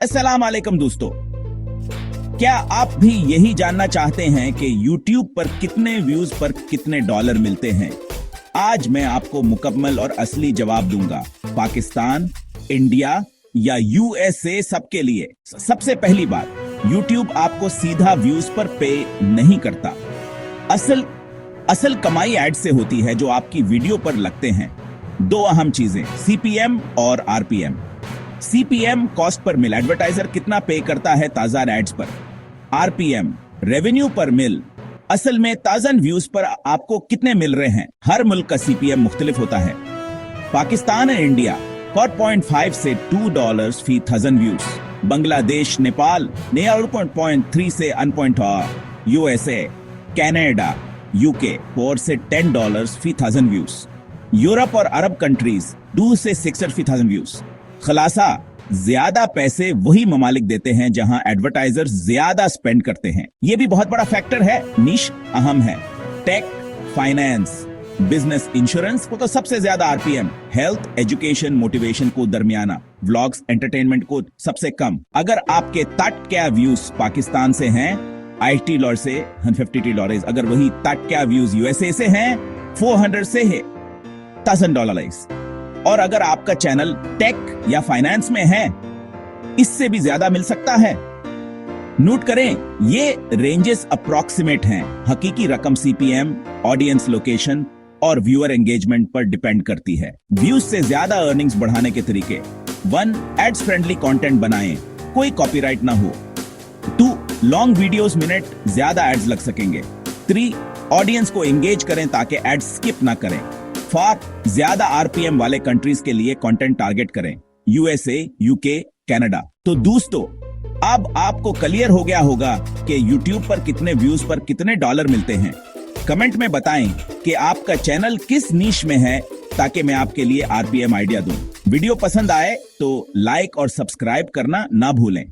अस्सलाम वालेकुम दोस्तों, क्या आप भी यही जानना चाहते हैं कि YouTube पर कितने व्यूज पर कितने डॉलर मिलते हैं? आज मैं आपको मुकम्मल और असली जवाब दूंगा। पाकिस्तान, इंडिया या USA, सबके लिए। सबसे पहली बात, YouTube आपको सीधा व्यूज पर पे नहीं करता। असल कमाई एड से होती है जो आपकी वीडियो पर लगते हैं। दो अहम चीजें, CPM और RPM। CPM कॉस्ट पर मिल, एडवर्टाइजर कितना पे करता है ताजा एड्स पर। RPM रेवेन्यू पर मिल, असल में ताजा व्यूज पर आपको कितने मिल रहे हैं। हर मुल्क का CPM मुख्तलिफ होता है। पाकिस्तान और इंडिया 4.5 से $2 फी 1000 व्यूज। बांग्लादेश, नेपाल 0.3 से 1. USA, कनाडा, UK 4 से $10 फी 1000 व्यूज। यूरोप और अरब कंट्रीज 2 से 600 फी 1000 व्यूज। खलासा, ज्यादा पैसे वही ममालिक देते हैं जहां एडवर्टाइजर ज्यादा स्पेंड करते हैं। यह भी बहुत बड़ा फैक्टर है। नीश अहम है। टेक, फाइनेंस, बिजनेस, इंश्योरेंस को तो सबसे ज्यादा RPM, हेल्थ, एजुकेशन, मोटिवेशन को दरमियाना, व्लॉग्स, एंटरटेनमेंट को सबसे कम। अगर आपके तट व्यूज पाकिस्तान से हैं, $80 से $150, अगर वही तट व्यूज USA से हैं, $400 से है $1000। और अगर आपका चैनल टेक या फाइनेंस में है, इससे भी ज्यादा मिल सकता है। नोट करें, ये रेंजेस अप्रॉक्सीमेट हैं। हकीकी रकम CPM, ऑडियंस लोकेशन और व्यूअर एंगेजमेंट पर डिपेंड करती है। व्यूज से ज्यादा अर्निंग्स बढ़ाने के तरीके: 1. एड्स फ्रेंडली कंटेंट बनाएं, कोई कॉपीराइट ना हो। 2. लॉन्ग वीडियोस, मिनट ज्यादा एड्स लग सकेंगे। 3. ऑडियंस को एंगेज करें ताकि एड्स स्किप ना करें। 4. ज्यादा RPM वाले कंट्रीज के लिए कंटेंट टारगेट करें, USA, UK, कनाडा। तो दोस्तों, अब आपको क्लियर हो गया होगा कि YouTube पर कितने व्यूज पर कितने डॉलर मिलते हैं। कमेंट में बताएं कि आपका चैनल किस नीश में है ताकि मैं आपके लिए RPM आइडिया दूं। वीडियो पसंद आए तो लाइक और सब्सक्राइब करना ना भूलें।